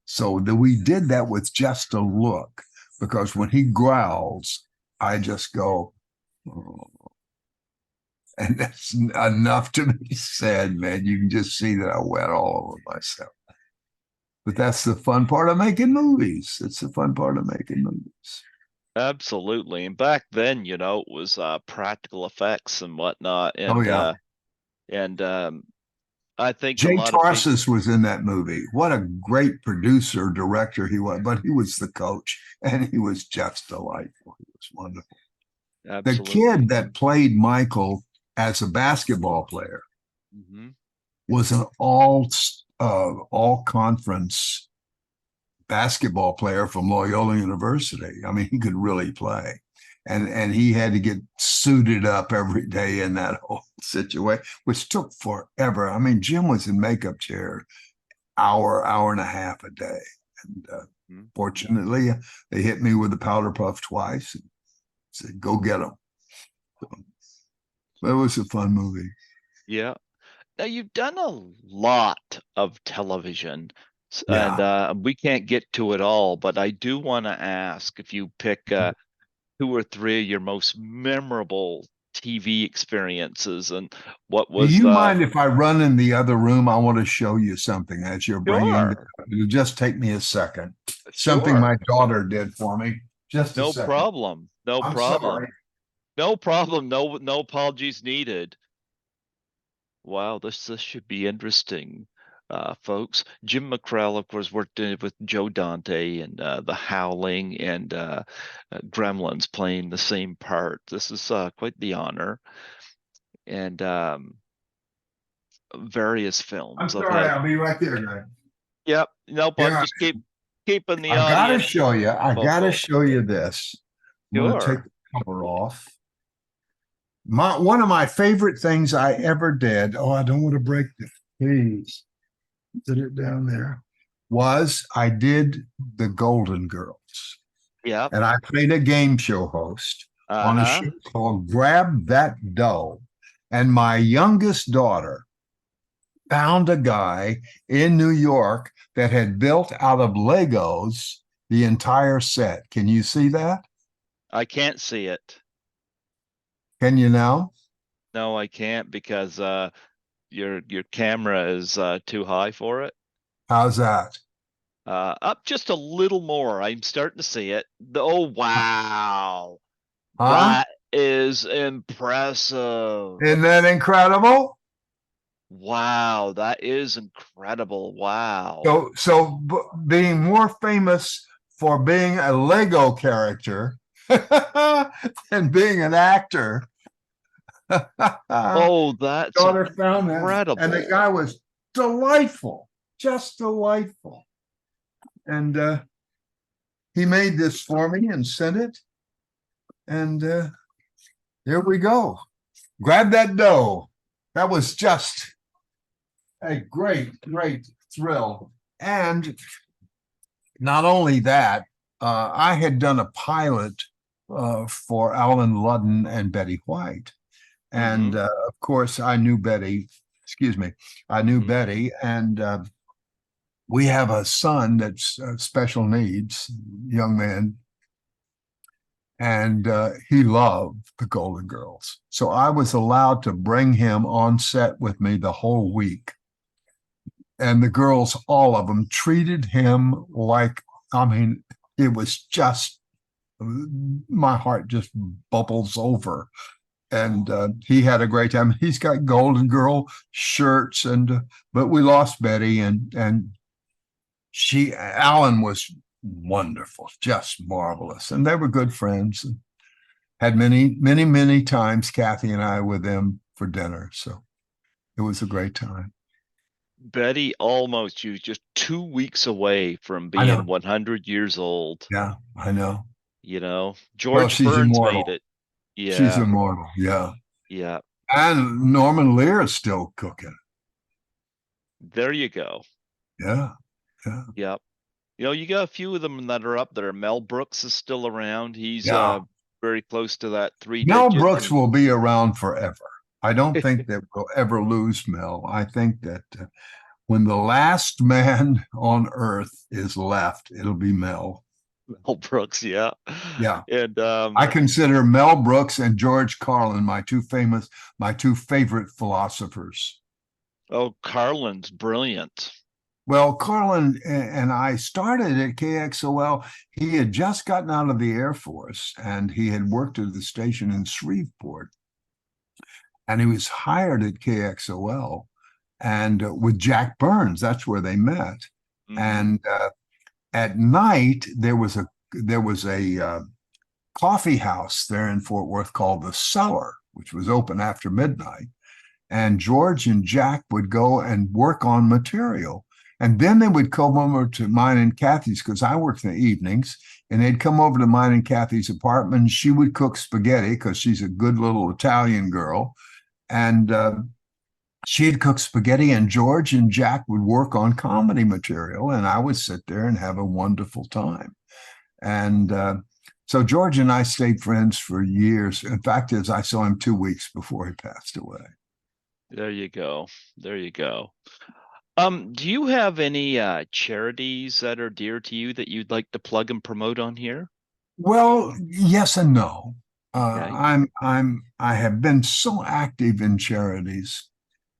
So we did that with just a look, because when he growls, I just go, oh. And that's enough to be said, man. You can just see that I wet all over myself. But that's the fun part of making movies. It's the fun part of making movies. Absolutely. And back then, it was practical effects and whatnot. Oh yeah. And I think a Jay lot of people. Tarsis was in that movie. What a great producer, director he was, but he was the coach and he was just delightful. He was wonderful. The Absolutely. kid that played Michael as a basketball player Hmm. was an all conference basketball player from Loyola University. I mean, he could really play. And he had to get suited up every day in that whole situation, which took forever. I mean, Jim was in makeup chair hour and a half a day. And fortunately, they hit me with a powder puff twice and said, go get them. So, It was a fun movie. Yeah. Now you've done a lot of television, and Yeah. we can't get to it all, but I do want to ask if you pick two or three of your most memorable TV experiences, and what Do was you the mind if I run in the other room? I want to show you something as you're bringing that. sure, It'll just take me a second. Something my sure, daughter did for me. Just a no second. problem, no I'm problem, sorry. no problem, no apologies needed. Wow, this should be interesting, folks. Jim MacKrell, of course, worked with Joe Dante and the Howling and Gremlins playing the same part. This is quite the honor, and various I'm films. I've sorry. had. I'll be right there, guys. Yep, nope. I'm Here, just keeping the I've got to audience show you. I got to vocal. show you this. I'm going to take Sure. the cover off. One of my favorite things I ever did. Oh, I don't want to break this. Please sit it down there. Was I did the Golden Girls. Yep. And I played a game show host on a Uh-huh. show called Grab That Dough. And my youngest daughter found a guy in New York that had built out of Legos the entire set. Can you see that? I can't see it. Can you now? No, I can't because your camera is too high for it. How's that? Up just a little more. I'm starting to see it. Oh, wow. Huh? That is impressive. Isn't that incredible? Wow, that is incredible. Wow. Being more famous for being a Lego character than being an actor. Oh, that's Daughter found that, and the incredible. guy was delightful, just delightful. And he made this for me and sent it. And here we go. Grab that dough. That was just a great, great thrill. And not only that, I had done a pilot for Alan Ludden and Betty White. And Mm-hmm. of course, I knew Betty, excuse me, I knew Mm-hmm. Betty. And we have a son that's special needs, young man, and he loved the Golden Girls. So I was allowed to bring him on set with me the whole week. And the girls, all of them, treated him like, I mean, it was just, my heart just bubbles over. And he had a great time. He's got Golden Girl shirts, and but we lost Betty, and Alan was wonderful, just marvelous, and they were good friends. And had many, many, many times Kathy and I with them for dinner, so it was a great time. Betty almost, she was just 2 weeks away from I being know. 100 years old. Yeah, I know. You know, Well, George she's Burns made immortal. it. She's Yeah, immortal. Yeah. yeah. And Norman Lear is still cooking. There you go. Yeah. Yeah. Yep. You know, you got a few of them that are up there. Mel Brooks is still around. He's Yeah. very close to that three Mel digits. Brooks will be around forever. I don't think that we'll ever lose Mel. I think that when the last man on earth is left, it'll be Mel. Mel Brooks, yeah. Yeah. And I consider Mel Brooks and George Carlin my two favorite philosophers. oh, Carlin's brilliant. Well, Carlin and I started at KXOL. He had just gotten out of the Air Force and he had worked at the station in Shreveport. And he was hired at KXOL and with Jack Burns. That's where they met. Mm-hmm. And at night there was a coffee house there in Fort Worth called the Cellar, which was open after midnight. And George and Jack would go and work on material. And then they would come over to mine and Kathy's because I worked in the evenings. And they'd come over to mine and Kathy's apartment. And she would cook spaghetti because she's a good little Italian girl. And she'd cook spaghetti, and George and Jack would work on comedy material. And I would sit there and have a wonderful time. And So George and I stayed friends for years. In fact, as I saw him 2 weeks before he passed away. There you go. There you go. Do you have any charities that are dear to you that you'd like to plug and promote on here? Well, yes and no. Okay. I have been so active in charities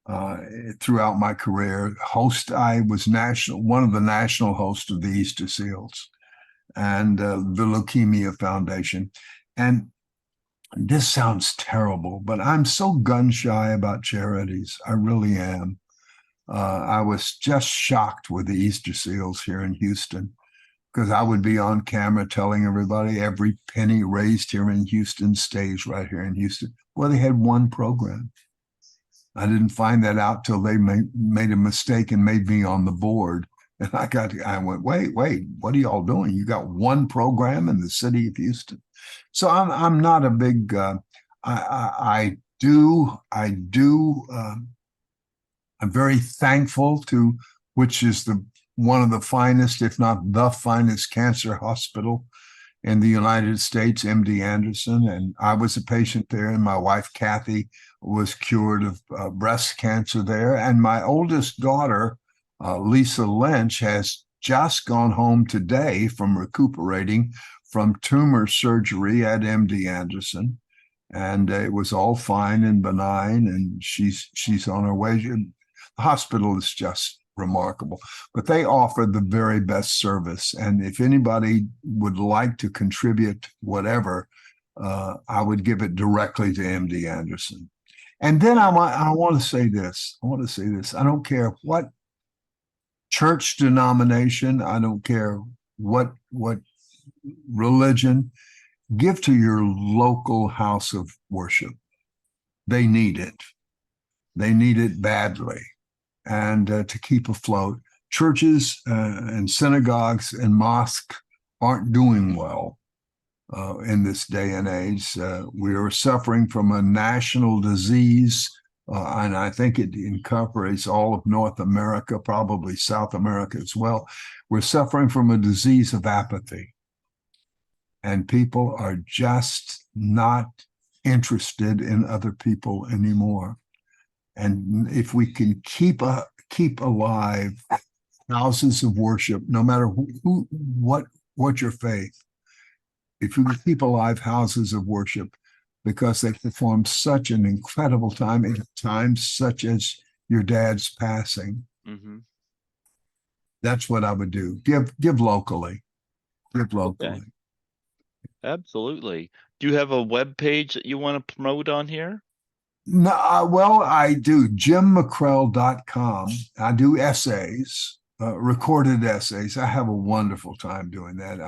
uh, throughout my career. I was one of the national hosts of the Easter Seals and the Leukemia Foundation. And this sounds terrible, but I'm so gun shy about charities. I really am. I was just shocked with the Easter Seals here in Houston because I would be on camera telling everybody every penny raised here in Houston stays right here in Houston. Well, they had one program. I didn't find that out till they made a mistake and made me on the board. And I went, wait, what are y'all doing? You got one program in the city of Houston. So I'm not a big, I do, I'm very thankful to, which is one of the finest, if not the finest cancer hospital in the United States, MD Anderson. And I was a patient there, and my wife, Kathy, was cured of breast cancer there. And my oldest daughter, Lisa Lynch, has just gone home today from recuperating from tumor surgery at MD Anderson. And it was all fine and benign, and she's on her way. The hospital is just remarkable, but they offer the very best service. And if anybody would like to contribute whatever, I would give it directly to MD Anderson. And then I want to say this. I want to say this. I don't care what church denomination. I don't care what religion. Give to your local house of worship. They need it. They need it badly. And to keep afloat. Churches and synagogues and mosques aren't doing well in this day and age. We are suffering from a national disease, and I think it incorporates all of North America, probably South America as well. We're suffering from a disease of apathy, and people are just not interested in other people anymore. And if we can keep alive houses of worship, no matter what your faith, if you can keep alive houses of worship, because they perform such an incredible time in times such as your dad's passing, that's what I would do. Give locally. Give locally. Okay. Absolutely. Do you have a web page that you want to promote on here? No, well, I do jimmackrell.com. I do essays, recorded essays. I have a wonderful time doing that.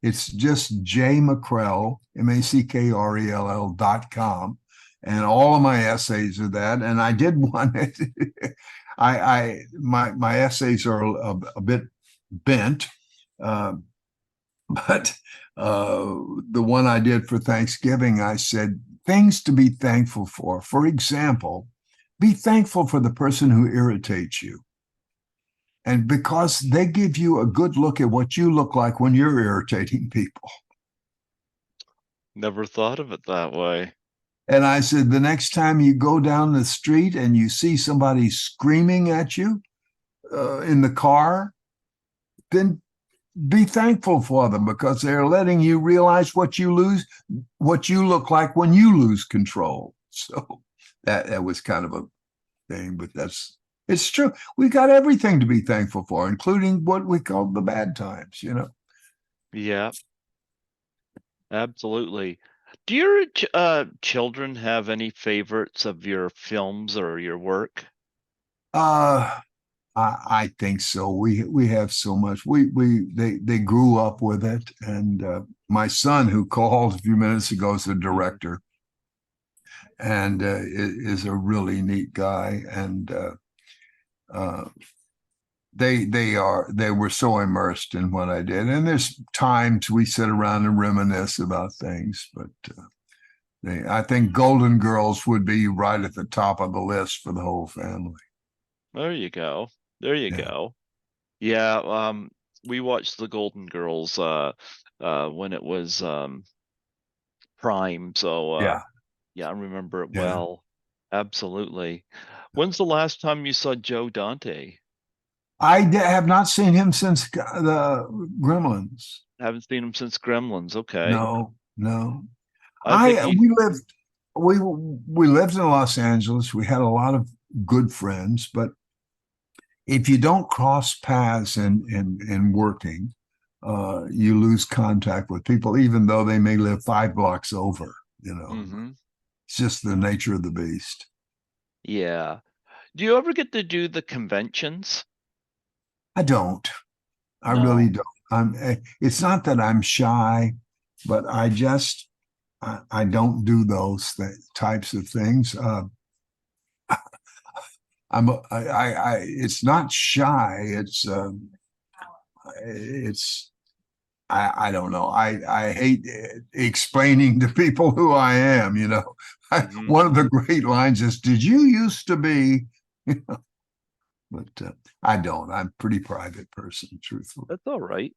It's just J MacKrell, MacKrell.com. And all of my essays are that. And I did one. My essays are a bit bent, but the one I did for Thanksgiving, I said, things to be thankful for. For example, be thankful for the person who irritates you. And because they give you a good look at what you look like when you're irritating people. Never thought of it that way. And I said, the next time you go down the street and you see somebody screaming at you in the car, then be thankful for them because they're letting you realize what you look like when you lose control. So that was kind of a thing, but it's true. We got everything to be thankful for, including what we call the bad times, Yeah, absolutely. Do your children have any favorites of your films or your work? I think so. We have so much. They grew up with it, and my son, who called a few minutes ago, is a director, and is a really neat guy. And they were so immersed in what I did. And there's times we sit around and reminisce about things, but I think Golden Girls would be right at the top of the list for the whole family. There you go. There you Yeah. go. Yeah, we watched the Golden Girls when it was prime. So Yeah, yeah, I remember it yeah. well. Absolutely. When's the last time you saw Joe Dante? Have not seen him since the Gremlins. Haven't seen him since Gremlins. Okay. No, no. I think I he. we lived in Los Angeles. We had a lot of good friends, but if you don't cross paths in working, you lose contact with people, even though they may live 5 blocks over. You know, Hmm. it's just the nature of the beast. Yeah. Do you ever get to do the conventions? I don't. I really No. don't. It's not that I'm shy, but I don't do those types of things. It's not shy. It's I don't know. I hate explaining to people who I am. Hmm. One of the great lines is, "Did you used to be?" But I don't. I'm a pretty private person, truthfully. That's all right.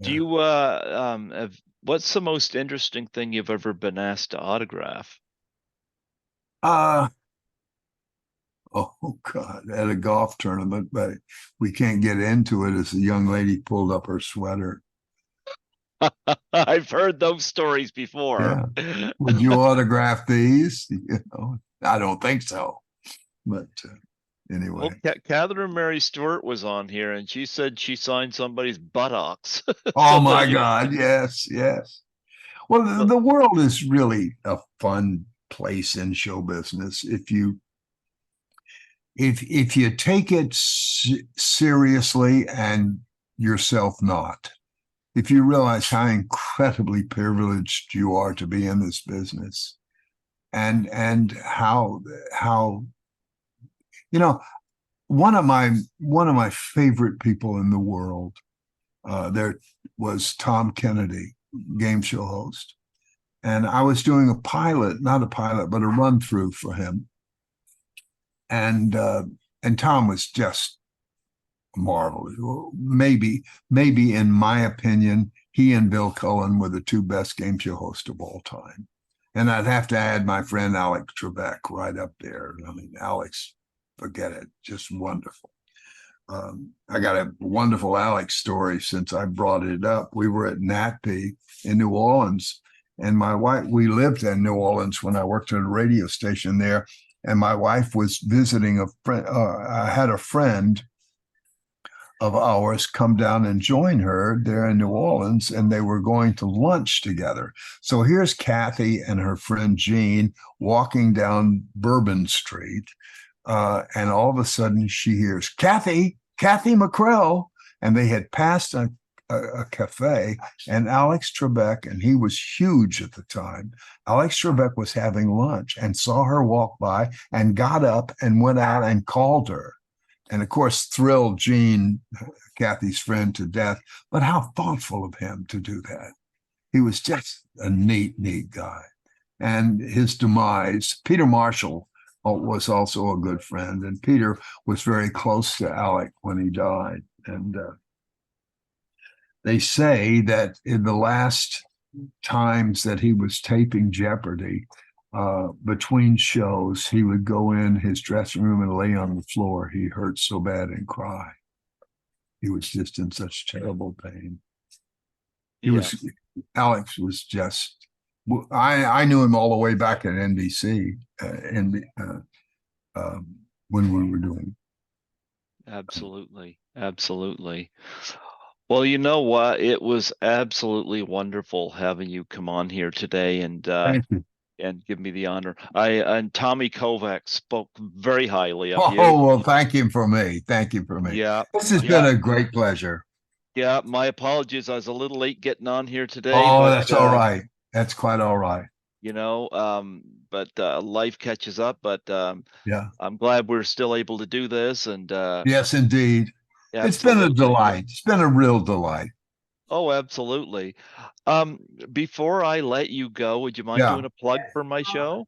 Do Yeah. you what's the most interesting thing you've ever been asked to autograph? Uh, oh God, at a golf tournament, but we can't get into it as the young lady pulled up her sweater. I've heard those stories before. Yeah. Would you autograph these? I don't think so. But Well, anyway. Catherine Mary Stewart was on here and she said she signed somebody's buttocks. Oh So there my you God. Yes, yes. Well, go. the world is really a fun place in show business if you take it seriously and yourself not. If you realize how incredibly privileged you are to be in this business, and how you know one of my favorite people in the world, there was Tom Kennedy, game show host, and I was doing a pilot, not a pilot, but a run through for him, and uh, and Tom was just marvelous. Maybe in my opinion, he and Bill Cullen were the two best game show hosts of all time. And I'd have to add my friend Alex Trebek right up there. I mean, Alex, forget it, just wonderful. I got a wonderful Alex story since I brought it up. We were at NatP in New Orleans, and my wife, we lived in New Orleans when I worked at a radio station there. And my wife was visiting a friend. I had a friend of ours come down and join her there in New Orleans, and they were going to lunch together. So here's Kathy and her friend Jean walking down Bourbon Street, and all of a sudden she hears Kathy MacKrell, and they had passed a cafe, and Alex Trebek, and he was huge at the time. Alex Trebek was having lunch and saw her walk by and got up and went out and called her, and of course thrilled Gene, Kathy's friend, to death. But how thoughtful of him to do that. He was just a neat guy. And his demise, Peter Marshall was also a good friend, and Peter was very close to Alec when he died. And they say that in the last times that he was taping Jeopardy, between shows, he would go in his dressing room and lay on the floor. He hurt so bad and cry. He was just in such terrible pain. He Yeah, was, Alex was just, I knew him all the way back at NBC, when we were doing. absolutely. Absolutely. Well, you know what? It was absolutely wonderful having you come on here today Thank you. and give me the honor. I and Tommy Kovac spoke very highly of you. Oh, well, thank you for me. Thank you for me. Yeah. This has been Yeah. a great pleasure. Yeah, my apologies. I was a little late getting on here today, Oh, but that's all right. That's quite all right. you know, but life catches up. But Yeah. I'm glad we're still able to do this, and Yes, indeed. It's been a absolutely. delight. It's been a real delight. Oh, absolutely. Before I let you go, would you mind Yeah. doing a plug for my show?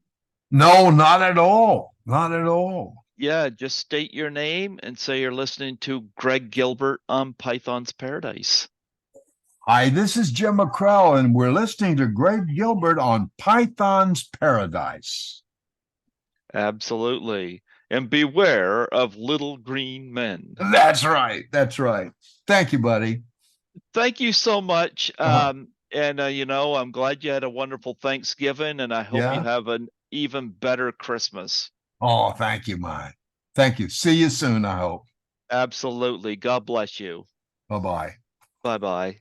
No, not at all. Not at all. Yeah, just state your name and say you're listening to Greg Gilbert on Python's Paradise. Hi, this is Jim MacKrell, and we're listening to Greg Gilbert on Python's Paradise. Absolutely. And beware of little green men. That's right. That's right. Thank you, buddy. Thank you so much. Uh-huh. I'm glad you had a wonderful Thanksgiving, and I hope you Yeah. have an even better Christmas. Oh, thank you, Mike. Thank you. See you soon, I hope. Absolutely. God bless you. Bye bye. Bye bye.